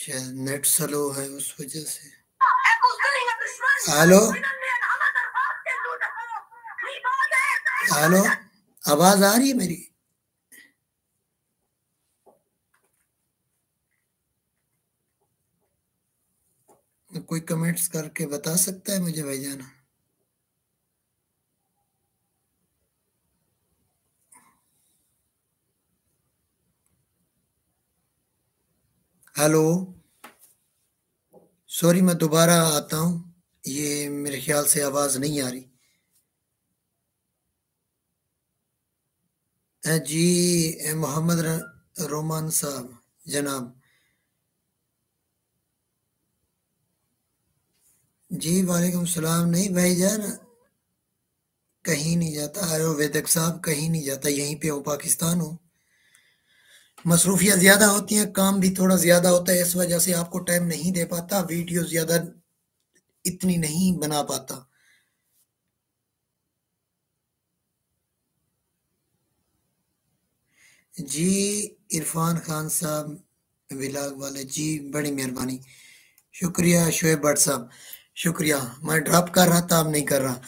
शायद net slow है उस वजह से। हेलो हेलो, आवाज आ रही है मेरी? कोई कमेंट्स करके बता सकता है मुझे भाईजान? हेलो, सॉरी मैं दोबारा आता हूँ, ये मेरे ख्याल से आवाज नहीं आ रही। जी मोहम्मद रोमान साहब जनाब। जी वालेकुम सलाम। नहीं भाईजान, कहीं नहीं जाता। आयुर्वेदिक साहब कहीं नहीं जाता, यहीं पे हूँ, पाकिस्तान हूँ। मसरूफियात ज़्यादा होती हैं, काम भी थोड़ा ज़्यादा होता है, इस वजह से आपको टाइम नहीं दे पाता, वीडियो ज़्यादा इतनी नहीं बना पाता। जी इरफान खान साहब विलाग वाले, जी बड़ी मेहरबानी, शुक्रिया शोएब भट्ट साहब, शुक्रिया। मैं ड्रॉप कर रहा था, अब नहीं कर रहा।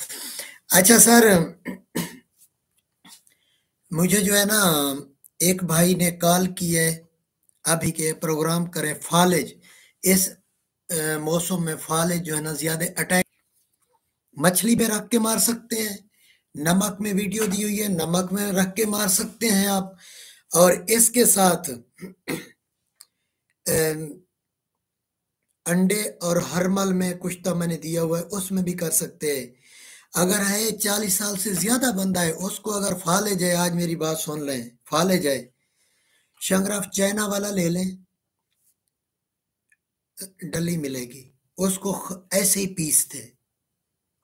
अच्छा सर, मुझे जो है ना, एक भाई ने कॉल की है अभी के, प्रोग्राम करें फालिज। इस मौसम में फालिज जो है ना ज्यादा अटैक, मछली पे रख के मार सकते हैं, नमक में वीडियो दी हुई है, नमक में रख के मार सकते हैं आप। और इसके साथ अम, अंडे और हरमल में कुछ तो मैंने दिया हुआ है, उसमें भी कर सकते हैं। अगर है 40 साल से ज्यादा बंदा है, उसको अगर फा ले जाए, आज मेरी बात सुन लें, फा ले जाए, शंगराफ चाइना वाला ले लें, डली मिलेगी, उसको ऐसे ही पीसते,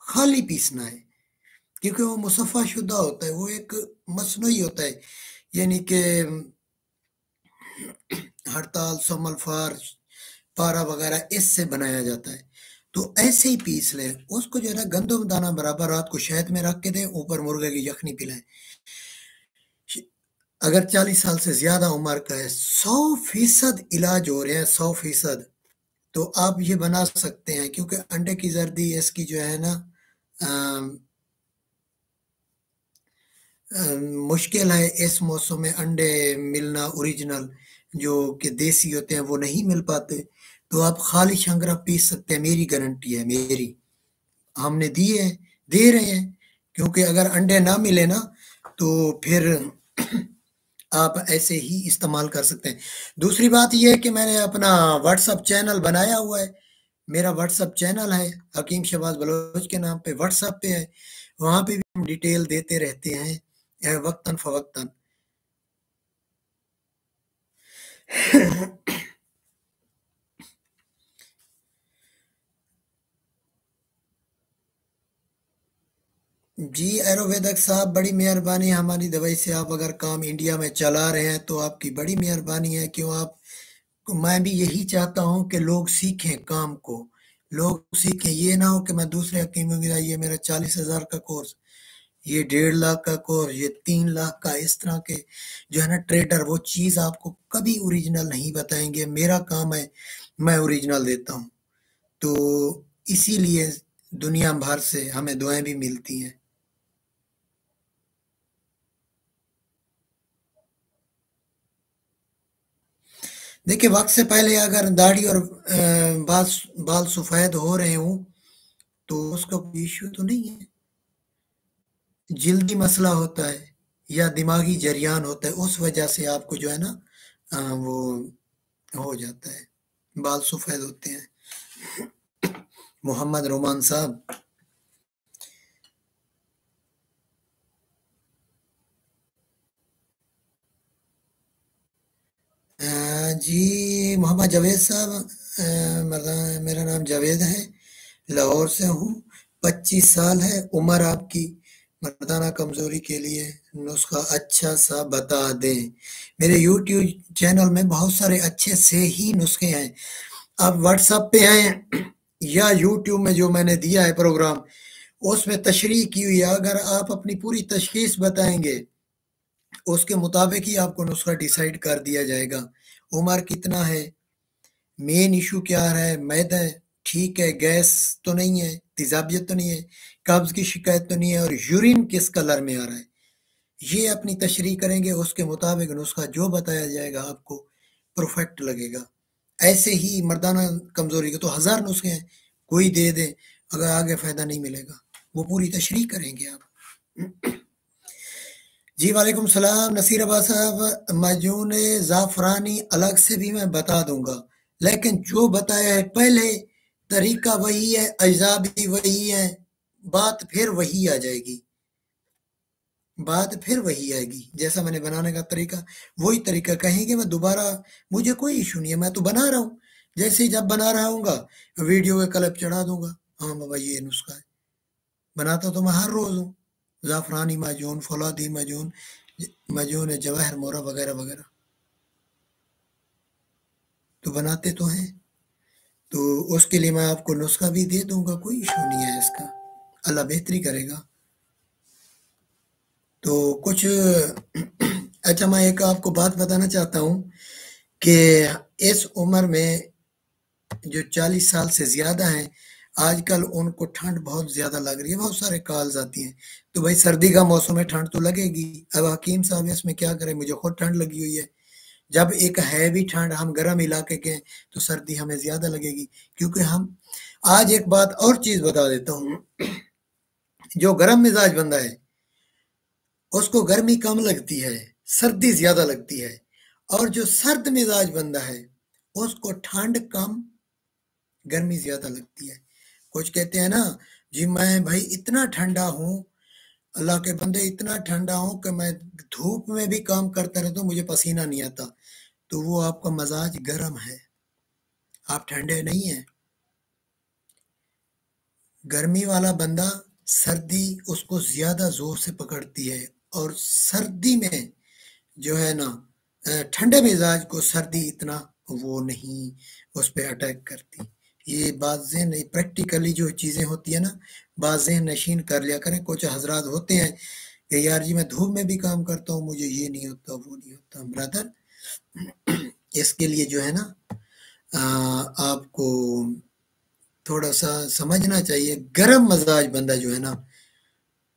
खाली पीसना है, क्योंकि वो मुसफ़ा शुदा होता है, वो एक मसनूई होता है, यानी कि हड़ताल, सोमलफार, पारा वगैरह इससे बनाया जाता है। तो ऐसे ही पीस लें उसको, जो है ना गंदम दाना बराबर रात को शहद में रख के दें, ऊपर मुर्गे की यखनी पिलाएं। अगर 40 साल से ज्यादा उम्र का है, 100% इलाज हो रहे हैं, 100%, तो आप ये बना सकते हैं, क्योंकि अंडे की जर्दी इसकी जो है ना मुश्किल है इस मौसम में, अंडे मिलना ओरिजिनल जो कि देसी होते हैं वो नहीं मिल पाते। तो आप खाली शंगरा पीस सकते हैं, मेरी गारंटी है, मेरी, हमने दिए हैं, दे रहे हैं। क्योंकि अगर अंडे ना मिले ना, तो फिर आप ऐसे ही इस्तेमाल कर सकते हैं। दूसरी बात यह है कि मैंने अपना व्हाट्सअप चैनल बनाया हुआ है, मेरा व्हाट्सअप चैनल है हकीम शहबाज बलोच के नाम पे, व्हाट्सएप पे है, वहाँ पे भी हम डिटेल देते रहते हैं वक्तन फवक्तन। जी आयुर्वेदक साहब, बड़ी मेहरबानी, हमारी दवाई से आप अगर काम इंडिया में चला रहे हैं तो आपकी बड़ी मेहरबानी है। क्यों आप, मैं भी यही चाहता हूँ कि लोग सीखें काम को, लोग सीखें, ये ना हो कि मैं दूसरे हकीमों की, ये मेरा 40,000 का कोर्स, ये 1.5 लाख का कोर्स, ये 3 लाख का, इस तरह के जो है ना ट्रेडर, वो चीज़ आपको कभी ओरिजिनल नहीं बताएंगे। मेरा काम है, मैं ओरिजिनल देता हूँ। तो इसीलिए दुनिया भर से हमें दुआएं भी मिलती हैं। देखिए, वक्त से पहले अगर दाढ़ी और बाल बाल सफ़ेद हो रहे हों तो उसका कोई इश्यू तो नहीं है। जल्दी मसला होता है या दिमागी जरियान होता है, उस वजह से आपको जो है ना वो हो जाता है, बाल सफ़ेद होते हैं। मोहम्मद रोमान साहब, जी मोहम्मद जावेद साहब, मेरा नाम जावेद है, लाहौर से हूँ, 25 साल है उम्र आपकी। मर्दाना कमजोरी के लिए नुस्खा अच्छा सा बता दें। मेरे यूट्यूब चैनल में बहुत सारे अच्छे से ही नुस्खे हैं। आप व्हाट्सएप पे हैं या यूट्यूब में जो मैंने दिया है प्रोग्राम, उसमें तशरीह की हुई है। अगर आप अपनी पूरी तशखीस बताएंगे, उसके मुताबिक ही आपको नुस्खा डिसाइड कर दिया जाएगा। उम्र कितना है, मेन इशू क्या आ रहा है? मैदा है, ठीक है, गैस तो नहीं है, तेजाबियत तो नहीं है, कब्ज की शिकायत तो नहीं है, और यूरिन किस कलर में आ रहा है, ये अपनी तशरीह करेंगे, उसके मुताबिक नुस्खा जो बताया जाएगा आपको परफेक्ट लगेगा। ऐसे ही मर्दाना कमजोरी के तो हजार नुस्खे हैं, कोई दे दे, अगर आगे फायदा नहीं मिलेगा, वो पूरी तशरीह करेंगे आप। जी वालेकुम सलाम नसीर अब्बास साहब, माजून ज़ाफ़रानी अलग से भी मैं बता दूँगा, लेकिन जो बताया है पहले, तरीका वही है, अज़ा भी वही है, बात फिर वही आ जाएगी। बात फिर वही आएगी, जैसा मैंने बनाने का तरीका, वही तरीका कहेंगे, मैं दोबारा, मुझे कोई इश्यू नहीं है, मैं तो बना रहा हूँ। जैसे ही जब बना रहा हूँगा, वीडियो का क्लिप चढ़ा दूँगा, हाँ बाबा ये नुस्खा है। बनाता तो मैं हर रोज़ हूँ, ज़ाफ़रानी माजून, फ़ौलादी माजून, माजून जवाहर मोरा वगैरह वगैरह, तो बनाते तो हैं। तो उसके लिए मैं आपको नुस्खा भी दे दूँगा, कोई इश्यू नहीं है इसका, अल्लाह बेहतरी करेगा। तो कुछ अच्छा, मैं एक आपको बात बताना चाहता हूँ कि इस उम्र में जो 40 साल से ज़्यादा हैं, आजकल उनको ठंड बहुत ज़्यादा लग रही है, बहुत सारे कॉल्स आती हैं। तो भाई सर्दी का मौसम है, ठंड तो लगेगी। अब हकीम साहब इसमें क्या करें, मुझे खुद ठंड लगी हुई है। जब एक है भी ठंड, हम गर्म इलाके के हैं, तो सर्दी हमें ज़्यादा लगेगी, क्योंकि हम, आज एक बात और चीज़ बता देता हूँ, जो गर्म मिजाज बंदा है, उसको गर्मी कम लगती है, सर्दी ज़्यादा लगती है, और जो सर्द मिजाज बंदा है, उसको ठंड कम, गर्मी ज़्यादा लगती है। कुछ कहते हैं ना, जी मैं भाई इतना ठंडा हूँ, अल्लाह के बंदे इतना ठंडा हूँ कि मैं धूप में भी काम करता रहता हूँ, मुझे पसीना नहीं आता। तो वो आपका मजाज गर्म है, आप ठंडे नहीं हैं। गर्मी वाला बंदा, सर्दी उसको ज़्यादा ज़ोर से पकड़ती है, और सर्दी में जो है ना, ठंडे मिजाज को सर्दी इतना वो नहीं उस पे अटैक करती। ये बात ज़हन, प्रैक्टिकली जो चीज़ें होती है ना, बात ज़हन नशीन कर लिया करें। कुछ हजरात होते हैं कि यार जी मैं धूप में भी काम करता हूँ, मुझे ये नहीं होता, वो नहीं होता। ब्रदर, इसके लिए जो है ना, आपको थोड़ा सा समझना चाहिए, गर्म मजाज बंदा जो है ना,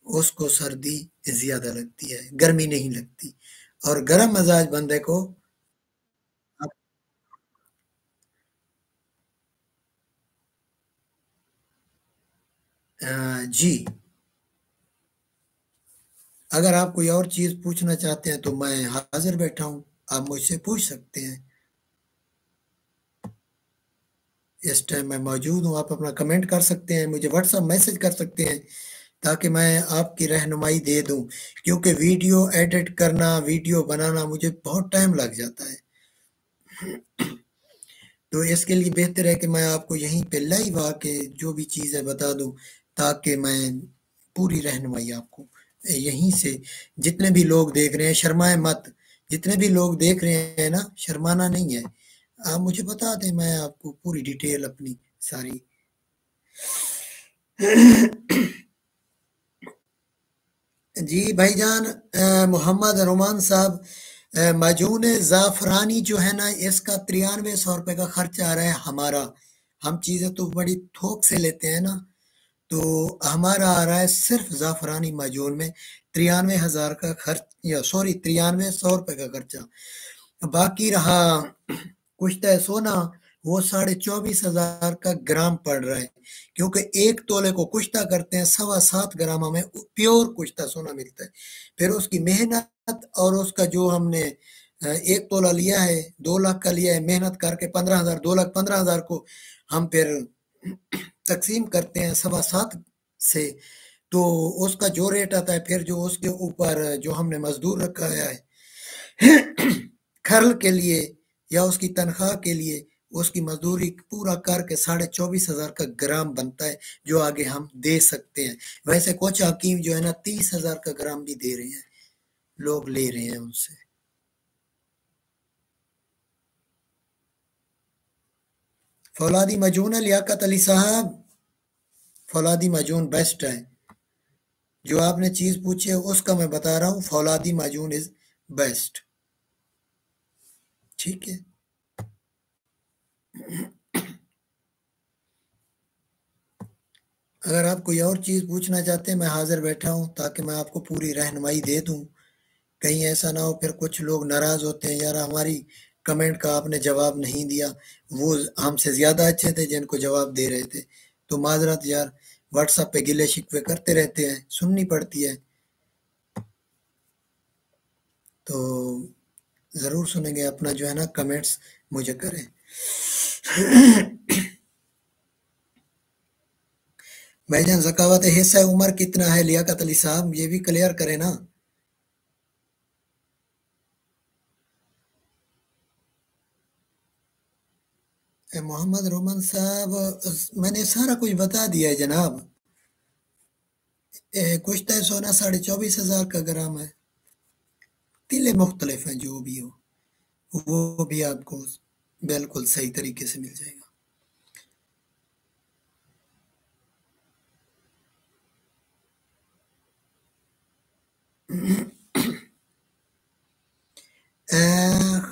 उसको सर्दी ज्यादा लगती है, गर्मी नहीं लगती। और गर्म मजाज बंदे को जी, अगर आप कोई और चीज़ पूछना चाहते हैं तो मैं हाजिर बैठा हूँ, आप मुझसे पूछ सकते हैं। इस टाइम मैं मौजूद हूँ, आप अपना कमेंट कर सकते हैं, मुझे व्हाट्सएप मैसेज कर सकते हैं, ताकि मैं आपकी रहनुमाई दे दूँ, क्योंकि वीडियो एडिट करना, वीडियो बनाना मुझे बहुत टाइम लग जाता है। तो इसके लिए बेहतर है कि मैं आपको यहीं पे लाइव आके जो भी चीज़ें बता दूँ, ताकि मैं पूरी रहनुमाई आपको यहीं से, जितने भी लोग देख रहे हैं शर्माए मत, जितने भी लोग देख रहे हैं ना, शर्माना नहीं है, आप मुझे बता दें, मैं आपको पूरी डिटेल अपनी सारी। जी भाईजान, मोहम्मद रोमान साहब, माजून ज़ाफ़रानी जो है ना, इसका 9300 रुपये का खर्च आ रहा है हमारा। हम चीज़ें तो बड़ी थोक से लेते हैं ना, तो हमारा आ रहा है सिर्फ ज़ाफ़रानी माजून में 93,000 का खर्च, या सॉरी 9300 रुपये का खर्चा। बाकी रहा कुश्ता सोना, वो 24,500 का ग्राम पड़ रहा है, क्योंकि 1 तोले को कुश्ता करते हैं, 7.25 ग्राम हमें प्योर कुश्ता सोना मिलता है। फिर उसकी मेहनत, और उसका जो हमने 1 तोला लिया है, 2 लाख का लिया है, मेहनत करके 15,000, 2,15,000 को हम फिर तकसीम करते हैं 7.25 से, तो उसका जो रेट आता है, फिर जो उसके ऊपर जो हमने मजदूर रखा है खर्ल के लिए या उसकी तनख्वाह के लिए, उसकी मजदूरी पूरा करके 24,500 का ग्राम बनता है, जो आगे हम दे सकते हैं। वैसे कुछ हकीम जो है ना 30,000 का ग्राम भी दे रहे हैं, लोग ले रहे हैं उनसे। फौलादी मजून है लियाकत अली साहब, फौलादी मजून बेस्ट है। जो आपने चीज पूछी है उसका मैं बता रहा हूँ, फौलादी मजून इज बेस्ट। ठीक है। अगर आप कोई और चीज़ पूछना चाहते हैं, मैं हाज़िर बैठा हूँ ताकि मैं आपको पूरी रहनुमाई दे दूँ। कहीं ऐसा ना हो फिर कुछ लोग नाराज़ होते हैं, यार हमारी कमेंट का आपने जवाब नहीं दिया, वो हमसे ज़्यादा अच्छे थे जिनको जवाब दे रहे थे। तो माज़रत यार, व्हाट्सएप पे गिले-शिकवे करते रहते हैं, सुननी पड़ती है। तो ज़रूर सुनेंगे, अपना जो है ना कमेंट्स मुझे करें। भाईजान ज़कावत हिस्सा उम्र कितना है लियाकत अली साहब, ये भी क्लियर करें ना। मोहम्मद रोमन साहब, मैंने सारा कुछ बता दिया है जनाब। कुछ तो सोना 24,500 का ग्राम है। तिले मुख्तलिफ हैं, जो भी हो वो भी आपको बिल्कुल सही तरीके से मिल जाएगा।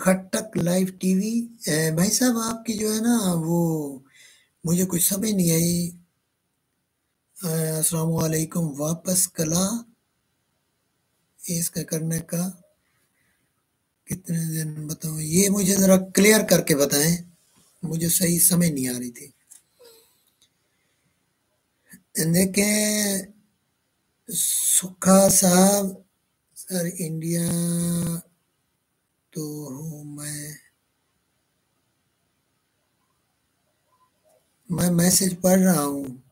खट्टक लाइव टीवी, भाई साहब आपकी जो है ना वो मुझे कुछ समझ नहीं आई। अस्सलाम वालेकुम, वापस कला इसका करने का कितने दिन बताओ, ये मुझे ज़रा क्लियर करके बताएं, मुझे सही समझ नहीं आ रही थी। देखें सुखा साहब, सर इंडिया तो हूँ मैं मैसेज पढ़ रहा हूँ।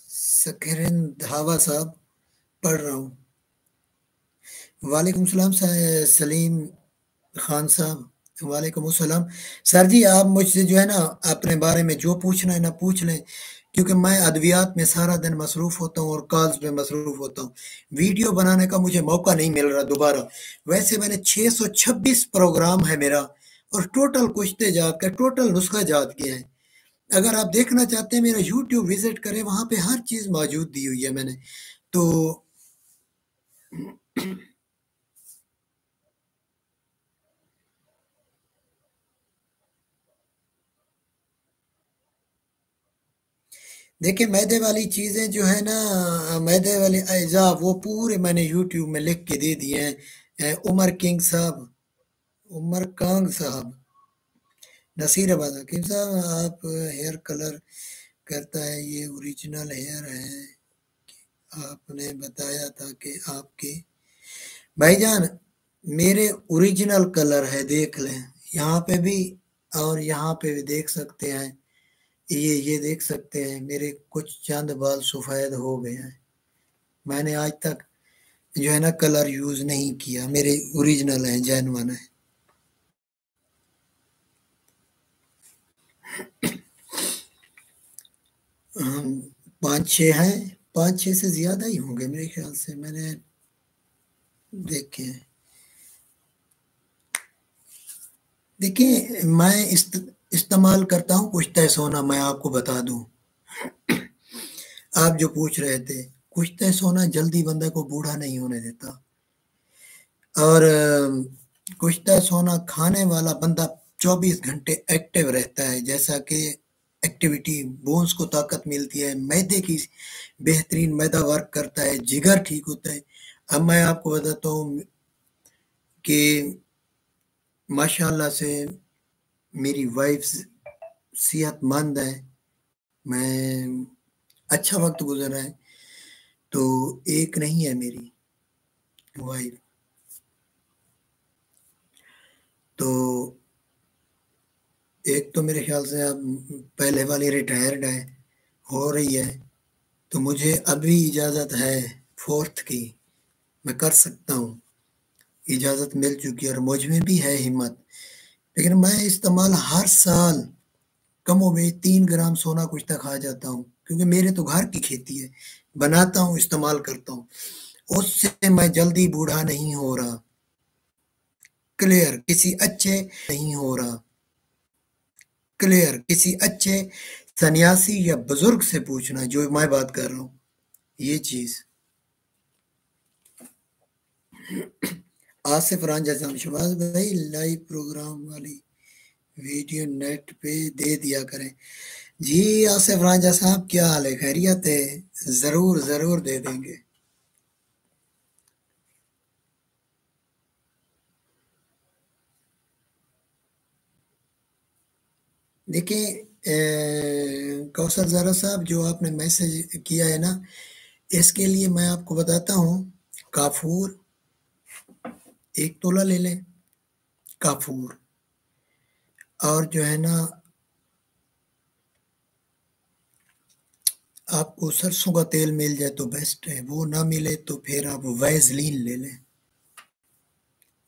सखरिन धावा साहब, पढ़ रहा हूँ। वालेकुम सलाम सलीम खान साहब, वालेकुम अस्सलाम। सर जी आप मुझसे जो है ना अपने बारे में जो पूछना है ना पूछ लें, क्योंकि मैं अद्वियात में सारा दिन मसरूफ़ होता हूँ और कॉल्स में मसरूफ़ होता हूँ। वीडियो बनाने का मुझे मौका नहीं मिल रहा दोबारा। वैसे मैंने 626 प्रोग्राम है मेरा, और टोटल कुश्ते जात का टोटल नुस्खा जात के हैं। अगर आप देखना चाहते हैं मेरा यूट्यूब विजिट करें, वहाँ पे हर चीज़ मौजूद दी हुई है मैंने। तो देखिए मैदे वाली चीज़ें जो है ना, मैदे वाले अज़ा वो पूरे मैंने यूट्यूब में लिख के दे दिए हैं। उमर किंग साहब, उमर कांग साहब, नसीराबाद हकीम साहब, आप हेयर कलर करता है, ये ओरिजिनल हेयर है, आपने बताया था कि आपके भाईजान मेरे ओरिजिनल कलर है, देख लें यहाँ पे भी और यहाँ पे भी देख सकते हैं। ये देख सकते हैं मेरे कुछ चंद बाल सफ़ेद हो गए हैं। मैंने आज तक जो है ना कलर यूज़ नहीं किया, मेरे ओरिजिनल हैं, जेन्युइन है। हम 5-6 हैं, 5-6 से ज़्यादा ही होंगे मेरे ख्याल से, मैंने देखे हैं। देखिए मैं इस्तेमाल करता हूँ कुश्ते सोना, मैं आपको बता दूँ। आप जो पूछ रहे थे, कुश्ते सोना जल्दी बंदे को बूढ़ा नहीं होने देता। और कुश्ता सोना खाने वाला बंदा 24 घंटे एक्टिव रहता है, जैसा कि एक्टिविटी बोन्स को ताकत मिलती है, मैदे की बेहतरीन मैदा वर्क करता है, जिगर ठीक होता है। अब मैं आपको बताता हूँ कि माशाल्लाह से मेरी वाइफ सेहतमंद है, मैं अच्छा वक्त गुजर रहा है। तो एक नहीं है मेरी वाइफ, तो एक तो मेरे ख्याल से अब पहले वाली रिटायर्ड है, हो रही है। तो मुझे अभी इजाज़त है फोर्थ की, मैं कर सकता हूँ, इजाज़त मिल चुकी है और मुझ में भी है हिम्मत। लेकिन मैं इस्तेमाल हर साल कमोबेश 3 ग्राम सोना कुछ तक खा जाता हूँ, क्योंकि मेरे तो घर की खेती है, बनाता हूँ इस्तेमाल करता हूँ, उससे मैं जल्दी बूढ़ा नहीं हो रहा। क्लियर, किसी अच्छे नहीं हो रहा। क्लियर, किसी अच्छे सन्यासी या बुजुर्ग से पूछना जो मैं बात कर रहा हूँ, ये चीज़। आसिफ रांझा साहब, शबाज भाई लाइव प्रोग्राम वाली वीडियो नेट पे दे दिया करें। जी आसिफ रांझा साहब, क्या हाल है? खैरियत है? जरूर जरूर दे देंगे। देखिए कौसर जरा साहब, जो आपने मैसेज किया है ना, इसके लिए मैं आपको बताता हूँ। काफूर 1 तोला ले लें। काफूर, और जो है ना, आपको सरसों का तेल मिल जाए तो बेस्ट है, वो ना मिले तो फिर आप वैसलीन ले लें।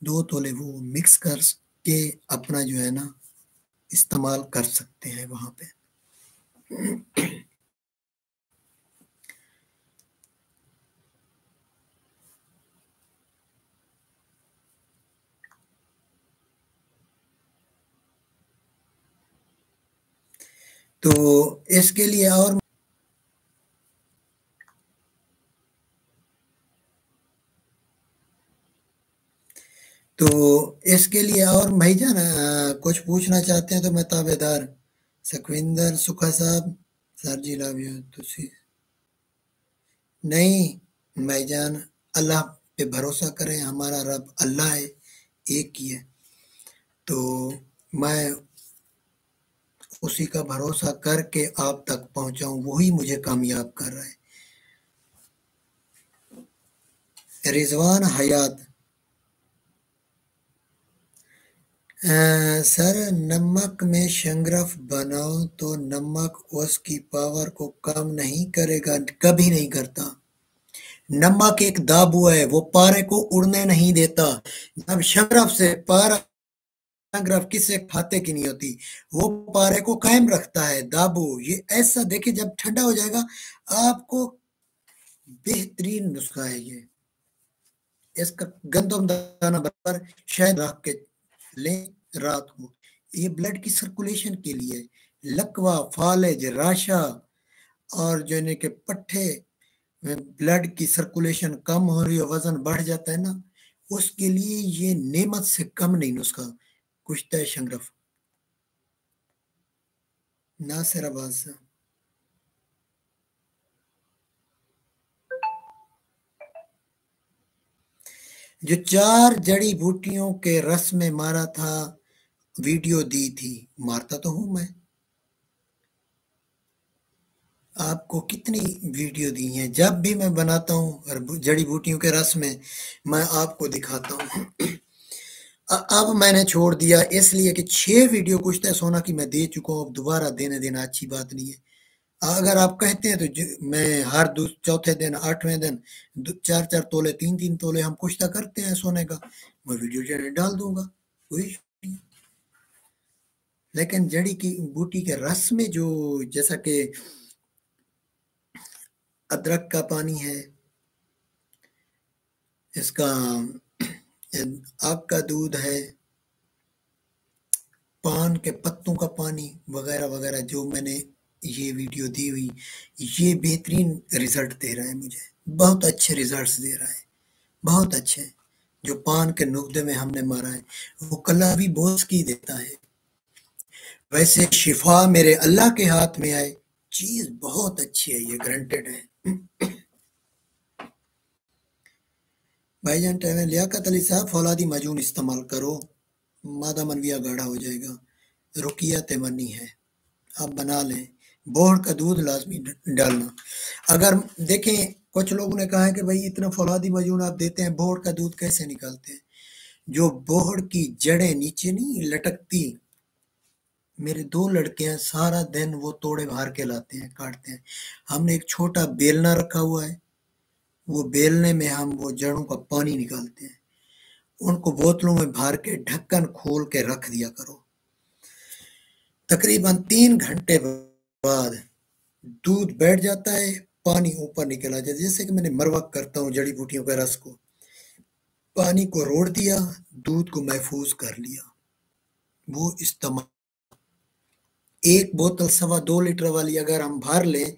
2 तोले वो मिक्स कर के अपना जो है ना इस्तेमाल कर सकते हैं वहां पे। तो इसके लिए और तो इसके लिए और भाईजान कुछ पूछना चाहते हैं तो मैं ताबेदार। सुखविंदर सुखा साहब, सर जी लव यू। तुसी नहीं भाईजान, अल्लाह पे भरोसा करें, हमारा रब अल्लाह है, एक ही है। तो मैं उसी का भरोसा करके आप तक पहुंचा हूं, वही मुझे कामयाब कर रहा है। रिजवान हयात, सर नमक में शंगरफ बनाओ तो नमक उसकी पावर को कम नहीं करेगा, कभी नहीं करता। नमक एक दाबू है, वो पारे को उड़ने नहीं देता। जब शंगरफ से पारा, शंगरफ किससे खाते की नहीं होती, वो पारे को कायम रखता है दाबू। ये ऐसा देखिए, जब ठंडा हो जाएगा आपको, बेहतरीन नुस्खा है ये। इसका गंदम दाना बराबर शहद रख के लें रात को, ये ब्लड की सर्कुलेशन के लिए। लकवा, फालेज, राशा और जो है कि पट्ठे में ब्लड की सर्कुलेशन कम हो रही है, वजन बढ़ जाता है ना, उसके लिए ये नेमत से कम नहीं नुस्खा। कुश्ता शंगरफ। नासिर अब्बास, जो 4 जड़ी बूटियों के रस में मारा था, वीडियो दी थी। मारता तो हूं मैं, आपको कितनी वीडियो दी हैं। जब भी मैं बनाता हूँ और जड़ी बूटियों के रस में, मैं आपको दिखाता हूँ। अब मैंने छोड़ दिया इसलिए कि 6 वीडियो कुश्ता सोना की मैं दे चुका हूँ, अब दोबारा देने देना अच्छी बात नहीं है। अगर आप कहते हैं तो मैं हर चौथे दिन, 8वें दिन 4 4 तोले, 3 3 तोले हम कुश्ता करते हैं सोने का, मैं वीडियो डाल दूंगा, कोई issue नहीं। लेकिन जड़ी की बूटी के रस में जो, जैसा कि अदरक का पानी है, इसका आग का दूध है, पान के पत्तों का पानी वगैरह वगैरह, जो मैंने ये वीडियो दी हुई, ये बेहतरीन रिजल्ट दे रहा है मुझे, बहुत अच्छे रिजल्ट्स दे रहा है, बहुत अच्छे। जो पान के नुक्ते में हमने मारा है, वो कला भी बोझ की देता है। वैसे शिफा मेरे अल्लाह के हाथ में आए, चीज बहुत अच्छी है, ये ग्रांटेड है। भाईजान टहल, लियाकत अली साहब, फौलादी माजून इस्तेमाल करो, मादा मनविया गाढ़ा हो जाएगा। रुकिया तेमनी है, आप बना लें। बोहड़ का दूध लाजमी डालना। अगर देखें, कुछ लोगों ने कहा है कि भाई इतना फौलादी मजून आप देते हैं, बोहड़ का दूध कैसे निकालते हैं? जो बोहड़ की जड़ें नीचे नहीं लटकती, मेरे 2 लड़के हैं, सारा दिन वो तोड़े बाहर के लाते हैं, काटते हैं। हमने एक छोटा बेलना रखा हुआ है, वो बेलने में हम वो जड़ों का पानी निकालते हैं। उनको बोतलों में भर के ढक्कन खोल के रख दिया करो। तकरीबन 3 घंटे बाद दूध बैठ जाता है, पानी ऊपर निकल आ जाता है। जैसे कि मैंने मरवक करता हूँ जड़ी बूटियों के रस को, पानी को रोड़ दिया, दूध को महफूज कर लिया, वो इस्तेमाल। 1 बोतल 2.25 लीटर वाली अगर हम भर लें,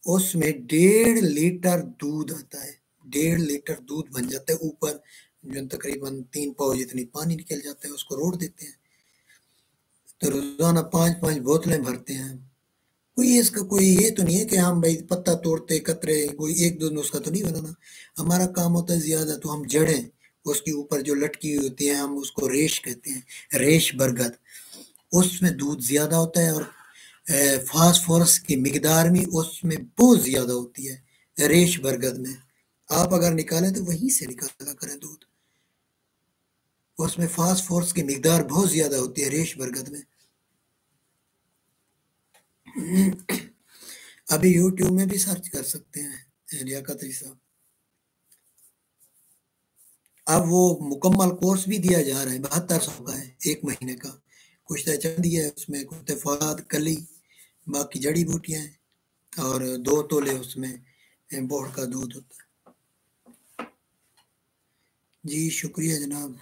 उसमें 1.5 लीटर दूध आता है। 1.5 लीटर दूध बन जाता है। ऊपर जो तकरीबन 3 पाव जितनी पानी निकल जाता है, उसको रोड़ देते हैं। तो रोज़ाना 5-5 बोतलें भरते हैं। कोई इसका कोई ये तो नहीं है कि हम भाई पत्ता तोड़ते कतरे कोई एक दो नुस्खा तो नहीं बनाना। हमारा काम होता है ज़्यादा तो हम जड़ें उसके ऊपर जो लटकी हुई होती है हम उसको रेश कहते हैं, रेश बरगद। उसमें दूध ज़्यादा होता है और फास्फोरस की मिकदार भी उसमें बहुत ज़्यादा होती है, रेश बरगद में। आप अगर निकालें तो वहीं से निकाला करें दूध। उसमें फास्फोरस की मिकदार बहुत ज़्यादा होती है रेश बरगद में। अभी यूट्यूब में भी सर्च कर सकते हैं लियाकत अली साहब। अब वो मुकम्मल कोर्स भी दिया जा रहा है, 7200 का है 1 महीने का। कुछ चांदी है उसमें, कुछ फवाद, कली, बाकी जड़ी बूटियाँ हैं और 2 तोले उसमें बोड़ का दूध होता है। जी शुक्रिया जनाब।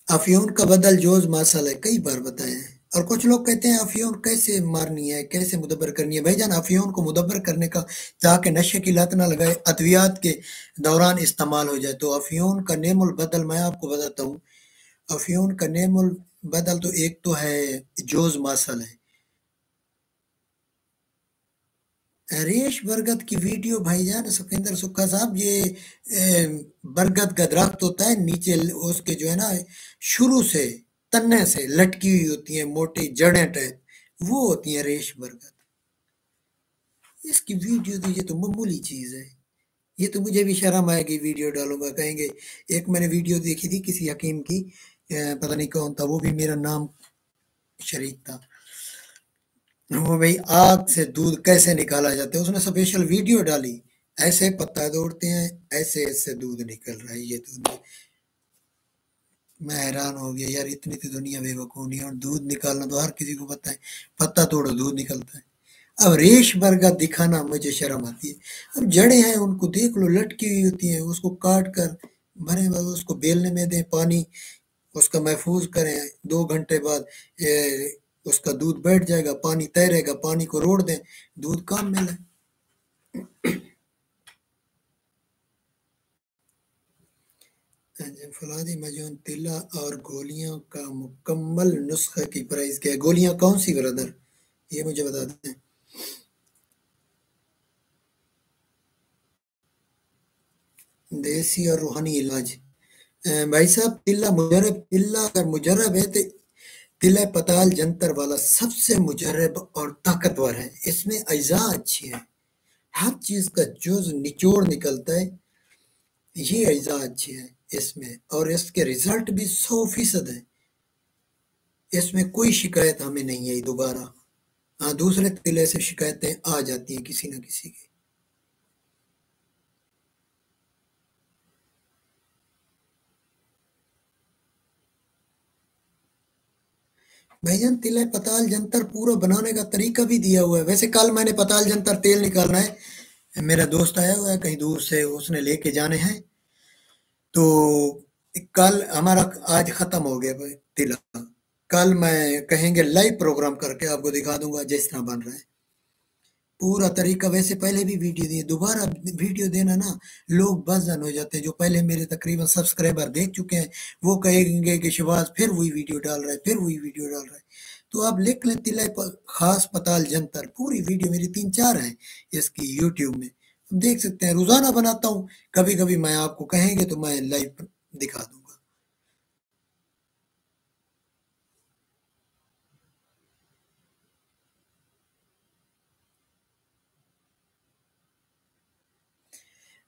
अफ़ीम का बदल जोज़ मासल है, कई बार बताया है। और कुछ लोग कहते हैं अफ़ीम कैसे मारनी है, कैसे मुदब्बर करनी है। भाईजान अफ़ीम को मुदब्बर करने का ताकि नशे की लत ना लगाए, अद्वियात के दौरान इस्तेमाल हो जाए। तो अफ़ीम का नेमुल बदल मैं आपको बताता हूँ। अफ़ीम का नेमुल बदल तो एक तो है जोज़ मासल है। रेश बरगद की वीडियो भाईजान सुखविंदर सुक्खा साहब, ये बरगद का दरख्त होता है, नीचे उसके जो है ना शुरू से तन्ने से लटकी हुई होती है मोटी जड़ें टाइप, वो होती है रेश बरगद। इसकी वीडियो तो ये तो मामूली चीज है। ये तो मुझे भी शर्म आएगी, वीडियो डालूंगा कहेंगे। एक मैंने वीडियो देखी थी किसी हकीम की, पता नहीं कौन था, वो भी मेरा नाम शरीक था। वो भाई आग से दूध कैसे निकाला जाता है उसने स्पेशल वीडियो डाली। ऐसे पत्ता तोड़ते हैं, ऐसे ऐसे दूध निकल रहा है, ये दूध। मैं हैरान हो गया यार, इतनी तो दुनिया बेवकूफ नहीं है, और दूध निकालना तो हर किसी को पता है, पत्ता तोड़ो दूध निकलता है। अब रेश बरगद दिखाना मुझे शर्म आती है। अब जड़ें हैं उनको देख लो, लटकी हुई होती हैं, उसको काट कर भरे बाद उसको बेलने में दें, पानी उसका महफूज करें, 2 घंटे बाद उसका दूध बैठ जाएगा, पानी तैरेगा, पानी को रोड़ दें, दूध काम में लाए। फौलादी मजून तिला और गोलियों का मुकम्मल नुस्खा की प्राइस क्या है? गोलियां कौन सी ब्रदर, ये मुझे बता दें। देसी और रूहानी इलाज। भाई साहब तिल्ला अगर मुजरब है तो तिल पताल जंतर वाला सबसे मुजरब और ताकतवर है। इसमें अज्जा अच्छी है, हर चीज का जुज निचोड़ निकलता है, ये अज्जा अच्छी है इसमें, और इसके रिजल्ट भी 100% है। इसमें कोई शिकायत हमें नहीं है दोबारा। हाँ, दूसरे तिले से शिकायतें आ जाती हैं किसी न किसी की। भाईजान तिल पताल जंतर पूरा बनाने का तरीका भी दिया हुआ है। वैसे कल मैंने पताल जंतर तेल निकालना है, मेरा दोस्त आया हुआ है कहीं दूर से, उसने लेके जाने हैं। तो कल हमारा आज खत्म हो गया भाई तिला। कल मैं कहेंगे लाइव प्रोग्राम करके आपको दिखा दूंगा जिस तरह बन रहा है पूरा तरीका। वैसे पहले भी वीडियो दिए, दोबारा वीडियो देना ना, लोग बज़न हो जाते हैं। जो पहले मेरे तकरीबन सब्सक्राइबर देख चुके हैं वो कहेंगे कि शहबाज फिर वही वीडियो डाल रहा है, फिर वही वीडियो डाल रहा है। तो आप लिख लें तिला खास पताल जंतर, पूरी वीडियो मेरी 3-4 हैं इसकी यूट्यूब में, आप देख सकते हैं। रोजाना बनाता हूँ, कभी कभी मैं आपको कहेंगे तो मैं लाइव दिखा दूंगा।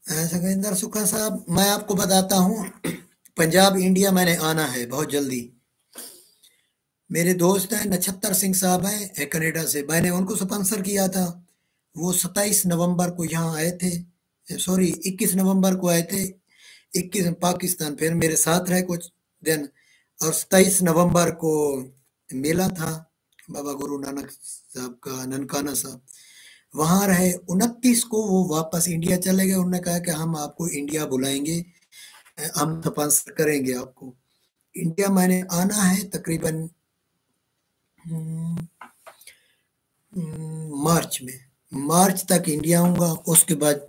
सुखविंदर सुखा साहब, मैं आपको बताता हूँ, पंजाब इंडिया मैंने आना है बहुत जल्दी। मेरे दोस्त हैं नछत्तर सिंह साहब हैं कनाडा से, मैंने उनको स्पॉन्सर किया था। वो 27 नवंबर को यहाँ आए थे, सॉरी 21 नवंबर को आए थे। 21 पाकिस्तान, फिर मेरे साथ रहे कुछ दिन, और 27 नवंबर को मेला था बाबा गुरु नानक साहब का, ननकाना साहब, वहाँ रहे। 29 को वो वापस इंडिया चले गए। उन्होंने कहा कि हम आपको इंडिया बुलाएंगे, हम स्पॉन्सर करेंगे आपको। इंडिया मैंने आना है तकरीबन मार्च में, मार्च तक इंडिया आऊंगा। उसके बाद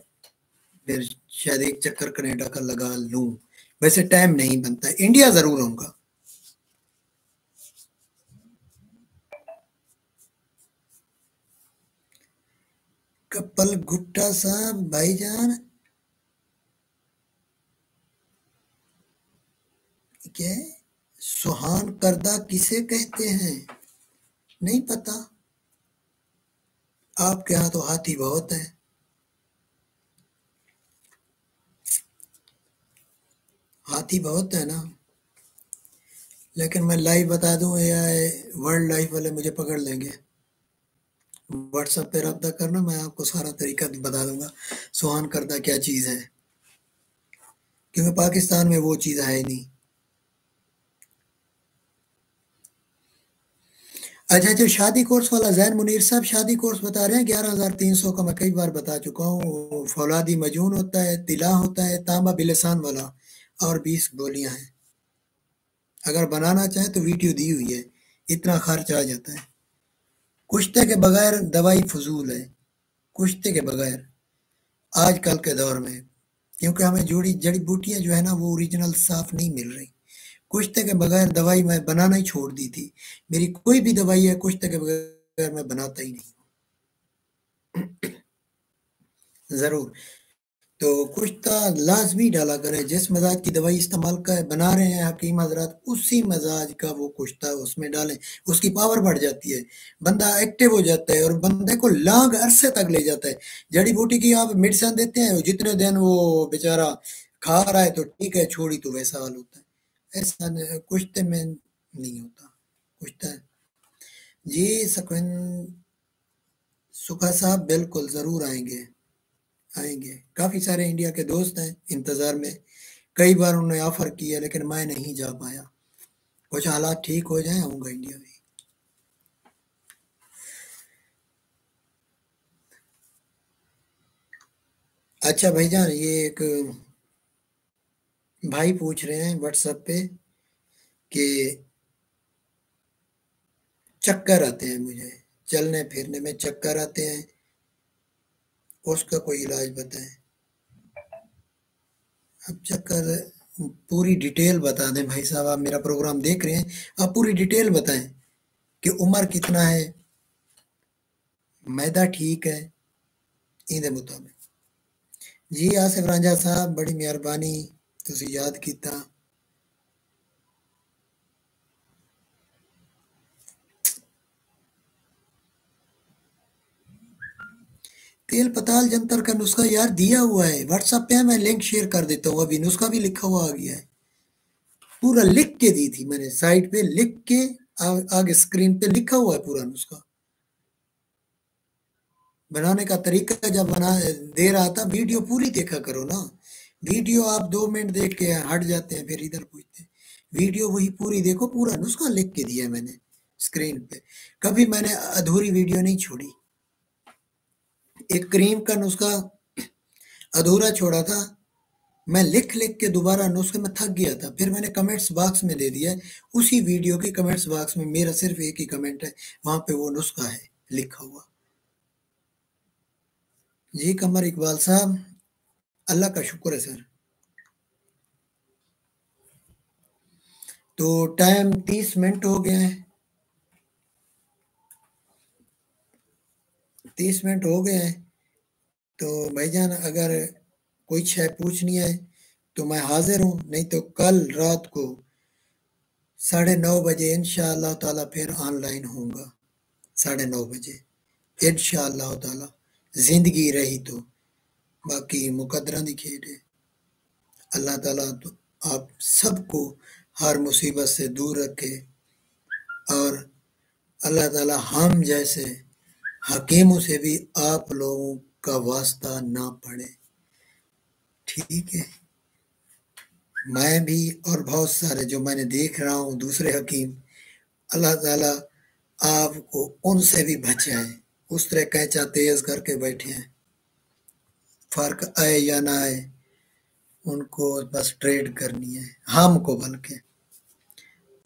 फिर शायद एक चक्कर कनाडा का लगा लूं। वैसे टाइम नहीं बनता है। इंडिया ज़रूर आऊँगा। कपल गुट्टा साहब भाईजान, क्या है? सुहान करदा किसे कहते हैं? नहीं पता। आपके यहाँ तो हाथी बहुत हैं। हाथी बहुत है ना। लेकिन मैं लाइव बता दूं या वर्ल्ड लाइफ वाले मुझे पकड़ लेंगे। व्हाट्सएप पे रब्ता करना, मैं आपको सारा तरीका बता दूंगा सुहान करदा क्या चीज़ है, क्योंकि पाकिस्तान में वो चीज़ है ही नहीं। अच्छा, जो शादी कोर्स वाला जैन मुनीर साहब शादी कोर्स बता रहे हैं 11,300 का, मैं कई बार बता चुका हूँ। फौलादी मजून होता है, तिला होता है, तांबा बिलसान वाला, और 20 बोलियां हैं। अगर बनाना चाहे तो वीडियो दी हुई है, इतना खर्च आ जाता है। कुश्ते के बगैर दवाई फजूल है, कुश्ते के बगैर आजकल के दौर में, क्योंकि हमें जोड़ी जड़ी बूटियां जो है ना वो ओरिजिनल साफ नहीं मिल रही। कुश्ते के बगैर दवाई मैं बनाना ही छोड़ दी थी। मेरी कोई भी दवाई है कुश्ते के बगैर मैं बनाता ही नहीं। ज़रूर। तो कुश्ता लाज़मी डाला करें, जिस मज़ाज की दवाई इस्तेमाल का बना रहे हैं हकीम हज़रात, उसी मज़ाज का वो कुश्ता उसमें डालें, उसकी पावर बढ़ जाती है, बंदा एक्टिव हो जाता है और बंदे को लॉन्ग अरसे तक ले जाता है। जड़ी-बूटी की आप मेडिसिन देते हैं, जितने दिन वो बेचारा खा रहा है तो ठीक है, छोड़ी तो वैसा हाल होता है। ऐसा न कुश्ते में नहीं होता, कुश्ता जी सकविन सुखा साहब बिल्कुल ज़रूर आएँगे। आएंगे, काफ़ी सारे इंडिया के दोस्त हैं इंतज़ार में। कई बार उन्होंने ऑफ़र किया लेकिन मैं नहीं जा पाया। कुछ हालात ठीक हो जाएँ आऊँगा इंडिया भी। अच्छा भाईजान, ये एक भाई पूछ रहे हैं व्हाट्सएप पे कि चक्कर आते हैं मुझे, चलने-फिरने में चक्कर आते हैं, उसका कोई इलाज बताएँ। अब चक्कर पूरी डिटेल बता दें भाई साहब, आप मेरा प्रोग्राम देख रहे हैं, आप पूरी डिटेल बताएँ कि उम्र कितना है, मैदा ठीक है, इहदे मुताबिक। जी आसिफ रांझा साहब बड़ी मेहरबानी, तुसीं याद कीता। तेल पताल जंतर का नुस्खा यार दिया हुआ है व्हाट्सएप पे है, मैं लिंक शेयर कर देता हूँ, अभी नुस्खा भी लिखा हुआ आ गया है। पूरा लिख के दी थी मैंने, साइड पे लिख के आगे स्क्रीन पे लिखा हुआ है पूरा नुस्खा। बनाने का तरीका जब बना दे रहा था, वीडियो पूरी देखा करो ना। वीडियो आप 2 मिनट देख के हट जाते हैं, फिर इधर पूछते हैं। वीडियो वही पूरी देखो, पूरा नुस्खा लिख के दिया है मैंने स्क्रीन पे। कभी मैंने अधूरी वीडियो नहीं छोड़ी। एक क्रीम का नुस्खा अधूरा छोड़ा था, मैं लिख-लिख के दोबारा नुस्खे में थक गया था, फिर मैंने कमेंट्स बॉक्स में दे दिया है। उसी वीडियो के कमेंट्स बॉक्स में मेरा सिर्फ एक ही कमेंट है, वहाँ पे वो नुस्खा है लिखा हुआ। जी कमर इकबाल साहब, अल्लाह का शुक्र है सर। तो टाइम 30 मिनट हो गए हैं, 30 मिनट हो गए हैं। तो भाईजान अगर कोई शय पूछनी है तो मैं हाजिर हूँ, नहीं तो कल रात को 9:30 बजे इंशाअल्लाह ताला फिर ऑनलाइन होऊंगा। 9:30 बजे इंशाअल्लाह ताला, जिंदगी रही तो, बाकी मुकद्दरा दी खेड है। अल्लाह ताला तो आप सबको हर मुसीबत से दूर रखे, और अल्लाह ताला हम जैसे हकीमों से भी आप लोगों का वास्ता ना पड़े। ठीक है, मैं भी और बहुत सारे जो मैंने देख रहा हूँ दूसरे हकीम, अल्लाह ताला आपको उनसे भी बचाए। उस तरह कैंचा तेज करके बैठे हैं, फर्क आए या ना आए, उनको बस ट्रेड करनी है, हमको बल्कि।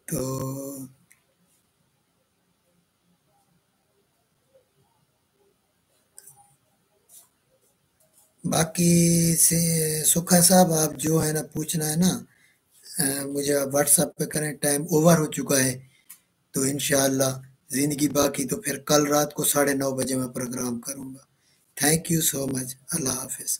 तो बाकी से सुखा साहब, आप जो है ना पूछना है ना, मुझे आप व्हाट्सएप पे करें, टाइम ओवर हो चुका है। तो इंशाअल्लाह ज़िंदगी बाकी तो फिर कल रात को 9:30 बजे मैं प्रोग्राम करूँगा। Thank you so much. अल्लाह हाफ़िज़।